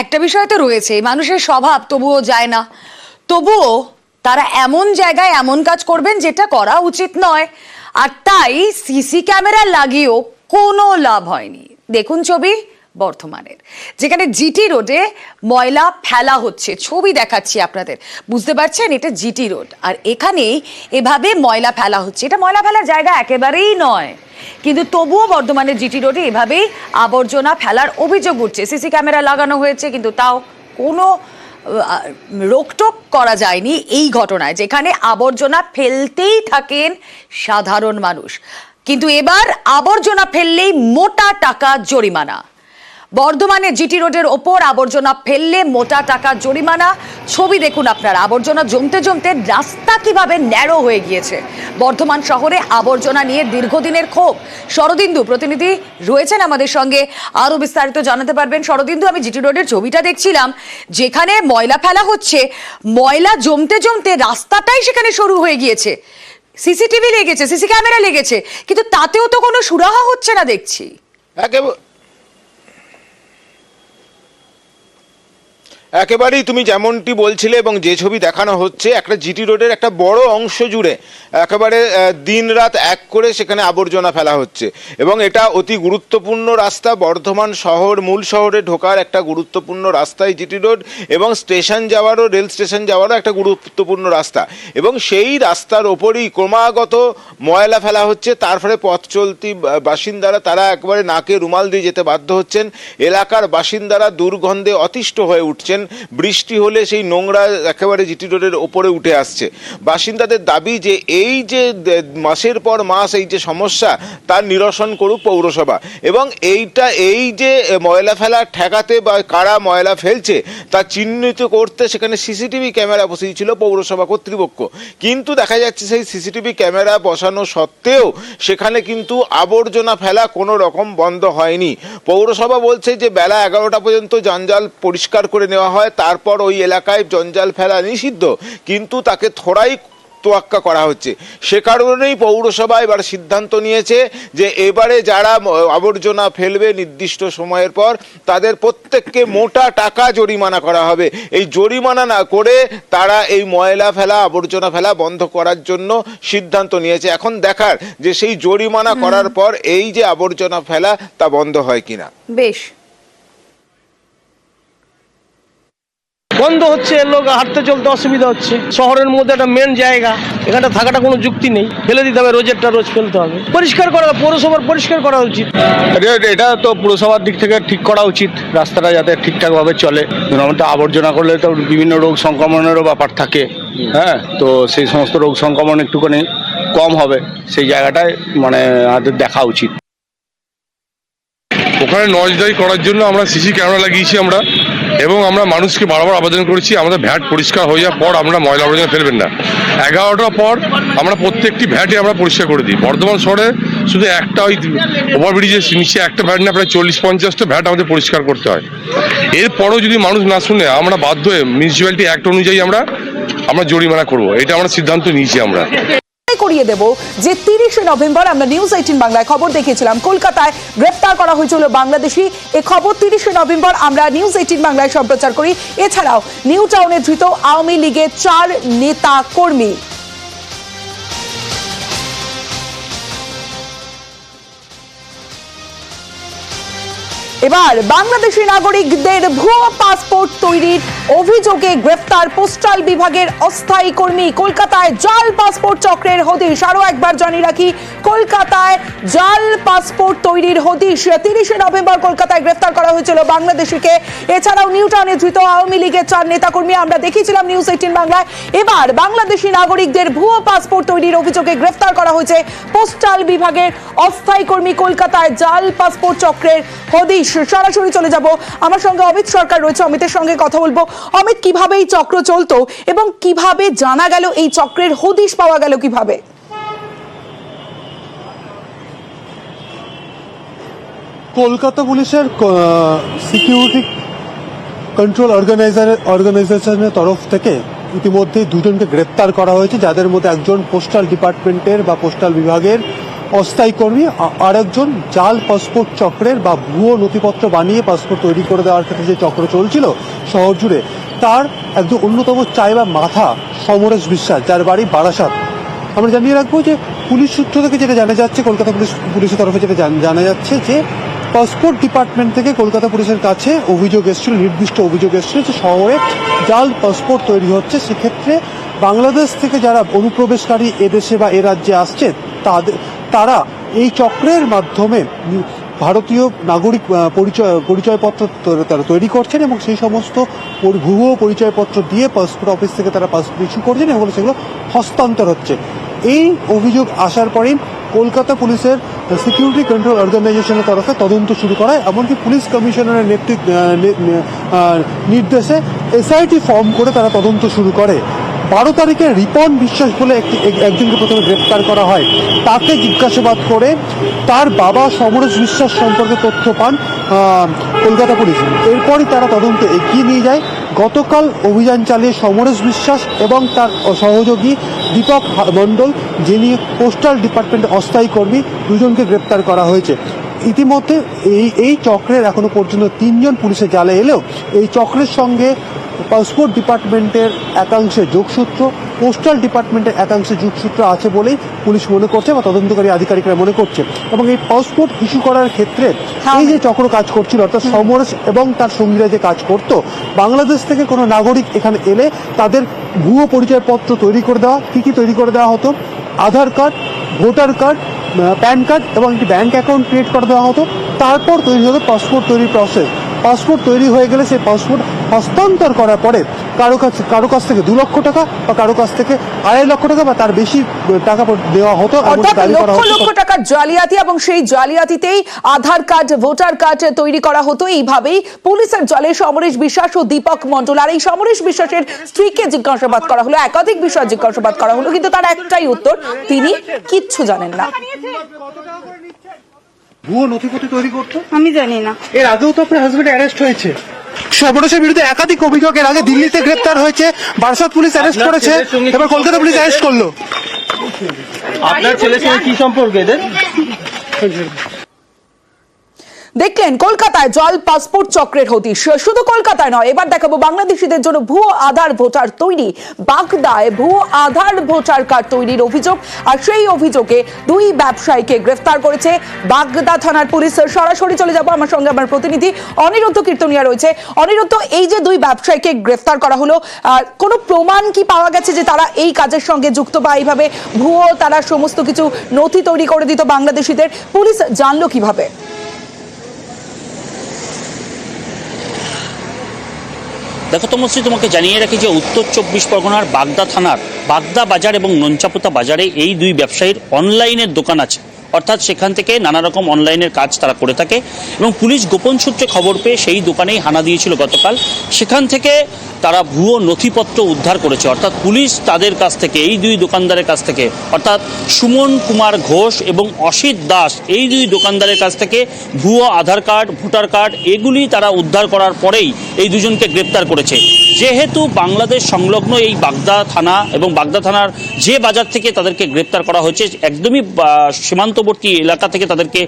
একটা বিষয় তো রয়েছে, মানুষের স্বভাব তবুও যায় না, তবুও তারা এমন জায়গায় এমন কাজ করবেন যেটা করা উচিত নয়, আর তাই সিসি ক্যামেরা লাগিয়েও কোনো লাভ হয়নি। দেখুন ছবি বর্ধমানের, যেখানে জিটি রোডে ময়লা ফেলা হচ্ছে। ছবি দেখাচ্ছি আপনাদের, বুঝতে পারছেন এটা জিটি রোড, আর এখানেই এভাবে ময়লা ফেলা হচ্ছে। এটা ময়লা ফেলার জায়গা একেবারেই নয়, কিন্তু তবুও বর্ধমানের জিটি রোডে এভাবেই আবর্জনা ফেলার অভিযোগ উঠছে। সিসি ক্যামেরা লাগানো হয়েছে, কিন্তু তাও কোনো রোকটোক করা যায়নি এই ঘটনায়, যেখানে আবর্জনা ফেলতেই থাকেন সাধারণ মানুষ। কিন্তু এবার আবর্জনা ফেললেই মোটা টাকা জরিমানা। বর্ধমানে জিটি রোডের ওপর আবর্জনা ফেললে মোটা টাকা জরিমানা। ছবি দেখুন আপনারা, আবর্জনা জমতে জমতে রাস্তা কিভাবে ন্যারো হয়ে গিয়েছে। বর্ধমান শহরে আবর্জনা নিয়ে দীর্ঘদিনের ক্ষোভ। শরদিন্দু প্রতিনিধি রয়েছেন আমাদের সঙ্গে, আরো বিস্তারিত জানাতে পারবেন। শরদিন্দু, আমি জিটি রোডের ছবিটা দেখছিলাম, যেখানে ময়লা ফেলা হচ্ছে, ময়লা জমতে জমতে রাস্তাটাই সেখানে সরু হয়ে গিয়েছে। সিসিটিভি লেগেছে, সিসি ক্যামেরা লেগেছে, কিন্তু তাতেও তো কোনো সুরাহা হচ্ছে না দেখছি। একেবারেই তুমি যেমনটি বলছিলে এবং যে ছবি দেখানো হচ্ছে, একটা জিটি রোডের একটা বড় অংশ জুড়ে একেবারে দিন রাত এক করে সেখানে আবর্জনা ফেলা হচ্ছে, এবং এটা অতি গুরুত্বপূর্ণ রাস্তা। বর্ধমান শহর, মূল শহরে ঢোকার একটা গুরুত্বপূর্ণ রাস্তায় জিটি রোড, এবং স্টেশন যাওয়ারও, রেল স্টেশন যাওয়ারও একটা গুরুত্বপূর্ণ রাস্তা, এবং সেই রাস্তার ওপরই ক্রমাগত ময়লা ফেলা হচ্ছে। তার ফলে পথ চলতি বাসিন্দারা তারা একবারে নাকে রুমাল দিয়ে যেতে বাধ্য হচ্ছেন। এলাকার বাসিন্দারা দুর্গন্ধে অতিষ্ঠ হয়ে উঠছেন। বৃষ্টি হলে সেই নোংরা একেবারে জিটি রোডের ওপরে উঠে আসছে। বাসিন্দাদের দাবি যে এই যে মাসের পর মাস এই যে সমস্যা, তার নিরসন করুক পৌরসভা, এবং এই যে ময়লা ফেলা ঠেকাতে বা কারা ময়লা ফেলছে তা চিহ্নিত করতে সেখানে সিসিটিভি ক্যামেরা বসিয়েছিল পৌরসভা কর্তৃপক্ষ। কিন্তু দেখা যাচ্ছে সেই সিসিটিভি ক্যামেরা বসানো সত্ত্বেও সেখানে কিন্তু আবর্জনা ফেলা কোনো রকম বন্ধ হয়নি। পৌরসভা বলছে যে বেলা 11টা পর্যন্ত জঞ্জাল পরিষ্কার করে নেওয়া হয়, তারপর ওই এলাকায় জঞ্জাল ফেলা নিষিদ্ধ, কিন্তু তাকে থোড়াই তোয়াক্কা করা হচ্ছে। সে কারণেই পৌরসভা এবার সিদ্ধান্ত নিয়েছে যে এবারে যারা আবর্জনা ফেলবে নির্দিষ্ট সময়ের পর তাদের প্রত্যেককে মোটা টাকা জরিমানা করা হবে। এই জরিমানা না করে তারা এই ময়লা ফেলা, আবর্জনা ফেলা বন্ধ করার জন্য সিদ্ধান্ত নিয়েছে। এখন দেখার যে সেই জরিমানা করার পর এই যে আবর্জনা ফেলা তা বন্ধ হয় কিনা। বেশ, বন্ধ হচ্ছে, লোক হাঁটতে চলতে অসুবিধা হচ্ছে। শহরের মধ্যে একটা মেন জায়গা, এখানটা থাকাটা কোনো যুক্তি নেই। ফেলে দিতে হবে, রোজেরটা রোজ ফেলতে হবে। পরিষ্কার করা, পৌরসভার পরিষ্কার করা উচিত। এটা তো পুরসভার দিক থেকে ঠিক করা উচিত, রাস্তাটা যাতে ঠিকঠাকভাবে চলে। আমাদের আবর্জনা করলে তো বিভিন্ন রোগ সংক্রমণেরও ব্যাপার থাকে, হ্যাঁ, তো সেই সমস্ত রোগ সংক্রমণ একটুখানি কম হবে, সেই জায়গাটায় মানে আমাদের দেখা উচিত। ওখানে নজরদারি করার জন্য আমরা সিসি ক্যামেরা লাগিয়েছি আমরা, এবং আমরা মানুষকে বারবার আবেদন করেছি আমাদের ভ্যাট পরিষ্কার হয়ে যাওয়ার পর আমরা ময়লা আবর্জনা ফেলবেন না। 11টার পর আমরা প্রত্যেকটি ভ্যাটে আমরা পরিষ্কার করে দিই। বর্ধমান শহরে শুধু একটা ওই ওভারব্রিজের নিচে একটা ভ্যাট না, প্রায় 40-50টা ভ্যাট আমাদের পরিষ্কার করতে হয়। এরপরও যদি মানুষ না শুনে আমরা বাধ্য হয়ে মিউনিসিপ্যালিটি অ্যাক্ট অনুযায়ী আমরা জরিমানা করবো, এটা আমরা সিদ্ধান্ত নিয়েছি। আমরা করিয়ে দেব যে 30শে নভেম্বর আমরা নিউজ 18 বাংলায় খবর দেখিয়েছিলাম, কলকাতায় গ্রেফতার করা হয়েছিল বাংলাদেশি। এই খবর 30শে নভেম্বর আমরা নিউজ 18 বাংলায় সম্প্রচার করি। এছাড়াও নিউ টাউনে ধৃত আওয়ামী লীগের 4 নেতা কর্মী। এবার বাংলাদেশি নাগরিকদের ভুয়ো পাসপোর্ট তৈরির অভিযোগে গ্রেফতার পোস্টাল বিভাগের অস্থায়ী কর্মী। কলকাতায় জাল পাসপোর্ট চক্রের হদিশ। আরো একবার জানিয়ে রাখি, কলকাতায় জাল পাসপোর্ট তৈরির হদিশ। 30শে নভেম্বর কলকাতায় গ্রেফতার করা হয়েছিল বাংলাদেশিকে। এছাড়াও নিউ টাউনে ধৃত আওয়ামী লীগের 4 নেতাকর্মী আমরা দেখিয়েছিলাম নিউজ 18 বাংলায়। এবার বাংলাদেশি নাগরিকদের ভুয়ো পাসপোর্ট তৈরির অভিযোগে গ্রেফতার করা হয়েছে পোস্টাল বিভাগের অস্থায়ী কর্মী। কলকাতায় জাল পাসপোর্ট চক্রের হদিশ। সরাসরি চলে যাব, আমার সঙ্গে অমিত সরকার রয়েছে, অমিতের সঙ্গে কথা বলবো। অমিত, কিভাবে এই চক্র চলতো এবং কিভাবে জানা গেল এই চক্রের হদিশ পাওয়া গেল কিভাবে? কলকাতা পুলিশের সিকিউরিটি কন্ট্রোল অর্গানাইজেশনের তরফ থেকে ইতিমধ্যে দুজনকে গ্রেপ্তার করা হয়েছে, যাদের মধ্যে একজন পোস্টাল ডিপার্টমেন্টের বা পোস্টাল বিভাগের অস্থায়ী কর্মী, আরেকজন জাল পাসপোর্ট চক্রের বা ভুয়ো নথিপত্র বানিয়ে পাসপোর্ট তৈরি করে দেওয়ার ক্ষেত্রে যে চক্র চলছিল শহর জুড়ে, তার একজন অন্যতম চাইবা মাথা সমরেশ বিশ্বাস, যার বাড়ি বারাসাত। আমরা জানিয়ে রাখবো যে পুলিশ সূত্র থেকে যেটা জানা যাচ্ছে, কলকাতা পুলিশের তরফে যেটা জানা যাচ্ছে যে পাসপোর্ট ডিপার্টমেন্ট থেকে কলকাতা পুলিশের কাছে অভিযোগ এসেছিল, নির্দিষ্ট অভিযোগ এসেছিল যে শহরে জাল পাসপোর্ট তৈরি হচ্ছে। সেক্ষেত্রে বাংলাদেশ থেকে যারা অনুপ্রবেশকারী এদেশে বা এ রাজ্যে আসছে তারা এই চক্রের মাধ্যমে ভারতীয় নাগরিক পরিচয়পত্র তারা তৈরি করছেন এবং সেই সমস্ত ভুয়ো পরিচয়পত্র দিয়ে পাসপোর্ট অফিস থেকে তারা পাসপোর্ট ইস্যু করছেন এবং সেগুলো হস্তান্তর হচ্ছে। এই অভিযোগ আসার পরেই কলকাতা পুলিশের সিকিউরিটি কন্ট্রোল অর্গানাইজেশনের তরফে তদন্ত শুরু করা হয়। এমনকি পুলিশ কমিশনারের নির্দেশে এসআইটি ফর্ম করে তারা তদন্ত শুরু করে। 12 তারিখে রিপন বিশ্বাস বলে একজনকে প্রথমে গ্রেপ্তার করা হয়। তাকে জিজ্ঞাসাবাদ করে তার বাবা সমরেশ বিশ্বাস সম্পর্কে তথ্য পান কলকাতা পুলিশ। এরপরই তারা তদন্ত এগিয়ে নিয়ে যায়। গতকাল অভিযান চালিয়ে সমরেশ বিশ্বাস এবং তার সহযোগী দীপক মণ্ডল, যিনি পোস্টাল ডিপার্টমেন্টের অস্থায়ী কর্মী, দুজনকে গ্রেপ্তার করা হয়েছে। ইতিমধ্যে এই চক্রের এখনো পর্যন্ত 3 জন পুলিশের জালে এলেও এই চক্রের সঙ্গে পাসপোর্ট ডিপার্টমেন্টের একাংশে যোগসূত্র, পোস্টাল ডিপার্টমেন্টের একাংশে যোগসূত্র আছে বলেই পুলিশ মনে করছে বা তদন্তকারী আধিকারিকরা মনে করছে। এবং এই পাসপোর্ট ইস্যু করার ক্ষেত্রে এই যে চক্র কাজ করছিল, অর্থাৎ সমরেশ এবং তার সঙ্গীরা যে কাজ করত, বাংলাদেশ থেকে কোনো নাগরিক এখানে এলে তাদের ভুয়ো পরিচয়পত্র তৈরি করে দেওয়া। কী তৈরি করে দেওয়া হতো? Aadhaar card, voter card, PAN card এবং একটি ব্যাঙ্ক অ্যাকাউন্ট ক্রিয়েট করে দেওয়া হতো। তারপর তৈরি হতো পাসপোর্ট তৈরির প্রসেস। পাসপোর্ট তৈরি হয়ে গেলে সেই পাসপোর্ট হস্তান্তর করার পরে কারো কাছ থেকে 2 লক্ষ টাকা বা কারো কাছ থেকে 2.5 লক্ষ টাকা বা তার বেশি টাকা দেওয়া হতো। অর্থাৎ লক্ষ লক্ষ টাকার জালিয়াতি, এবং সেই জালিয়াতিতেই আধার কার্ড, ভোটার কার্ড তৈরি করা হতো। এইভাবেই পুলিশের জালে সমরেশ বিশ্বাস ও দীপক মণ্ডল। আর এই সমরেশ বিশ্বাসের স্ত্রীকে জিজ্ঞাসাবাদ করা হলো, একাধিক বিষয় জিজ্ঞাসাবাদ করা হলো, কিন্তু তার একটাই উত্তর, তিনি কিচ্ছু জানেন না। ভুয়ো নথিপত্র তৈরি করতো আমি জানি না। এর আগেও তো আপনার হাজবেন্ড অ্যারেস্ট হয়েছে। সমরেশের বিরুদ্ধে একাধিক অভিযোগ, এর আগে দিল্লিতে গ্রেপ্তার হয়েছে, বারাসাত পুলিশ অ্যারেস্ট করেছে, এবার কলকাতা পুলিশ অ্যারেস্ট করলো। আপনার ছেলের সঙ্গে কি সম্পর্ক এদের? দেখলেন কলকাতায় জাল পাসপোর্ট চক্রের হদিশ। শুধু কলকাতায় নয়, এবার দেখাবো বাংলাদেশিদের জন্য ভুয়ো আধার ভোটার তৈরি। বাগদায় ভুয়ো আধার ভোটার কার্ড তৈরির অভিযোগ, আর সেই অভিযোগে 2 ব্যবসায়ীকে গ্রেফতার করেছে বাগদা থানার পুলিশ। সরাসরি চলে যাবো, আমার সঙ্গে আমার প্রতিনিধি অনিরুদ্ধ কীর্তনিয়া রয়েছে। অনিরুদ্ধ, এই যে 2 ব্যবসায়ীকে গ্রেফতার করা হলো, কোনো প্রমাণ কি পাওয়া গেছে যে তারা এই কাজের সঙ্গে যুক্ত, বা এইভাবে ভুয়ো তারা সমস্ত কিছু নথি তৈরি করে দিত বাংলাদেশিদের? পুলিশ জানলো কিভাবে? দেখো তমশ্রী, তোমাকে জানিয়ে রাখি যে উত্তর 24 পরগনার বাগদা থানার বাগদা বাজার এবং নঞ্চাপোতা বাজারে এই 2 ব্যবসায়ীর অনলাইনের দোকান আছে। অর্থাৎ সেখান থেকে নানা রকম অনলাইনের কাজ তারা করে থাকে, এবং পুলিশ গোপন সূত্রে খবর পেয়ে সেই দোকানেই হানা দিয়েছিল গতকাল। সেখান থেকে তারা ভুয়ো নথিপত্র উদ্ধার করেছে। অর্থাৎ পুলিশ তাদের কাছ থেকে, এই 2 দোকানদারের কাছ থেকে, অর্থাৎ সুমন কুমার ঘোষ এবং অসিত দাস, এই 2 দোকানদারের কাছ থেকে ভুয়ো আধার কার্ড, ভোটার কার্ড এগুলি তারা উদ্ধার করার পরেই এই 2 জনকে গ্রেপ্তার করেছে। যেহেতু বাংলাদেশ সংলগ্ন এই বাগদা থানা এবং বাগদা থানার যে বাজার থেকে তাদেরকে গ্রেপ্তার করা হয়েছে, একদমই সীমান্তবর্তী এলাকা থেকে তাদেরকে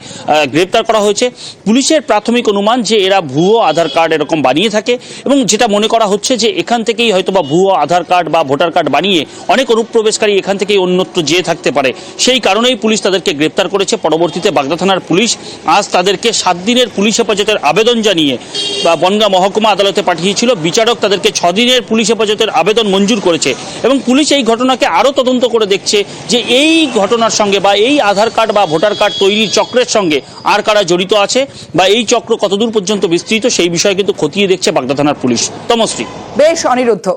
গ্রেপ্তার করা হয়েছে, পুলিশের প্রাথমিক অনুমান যে এরা ভুয়ো আধার কার্ড এরকম বানিয়ে থাকে, এবং যেটা মনে করা হচ্ছে যে এখান থেকেই হয়তো বা ভুয়ো আধার কার্ড বা ভোটার কার্ড বানিয়ে অনেক অনুপ্রবেশকারী এখান থেকেই অন্যত্র যেয়ে থাকতে পারে। সেই কারণেই পুলিশ তাদেরকে গ্রেপ্তার করেছে। পরবর্তীতে বাগদা থানার পুলিশ আজ তাদেরকে 7 দিনের পুলিশ হেফাজতের আবেদন জানিয়ে বনগাঁ মহকুমা আদালতে পাঠিয়েছিল। বিচারক তাদেরকে 6 দিনের পুলিশ হেফাজতের আবেদন মঞ্জুর করেছে, এবং পুলিশ এই ঘটনাকে আরও তদন্ত করে দেখছে যে এই ঘটনার সঙ্গে বা এই আধার কার্ড বা ভোটার কার্ড তৈরির চক্রের সঙ্গে আর কারা জড়িত আছে, বা এই চক্র কতদূর পর্যন্ত বিস্তৃত, সেই বিষয়ে কিন্তু খতিয়ে দেখছে বাগদা থানার পুলিশ। তমশ্রী। বেশ অনিরুদ্ধ।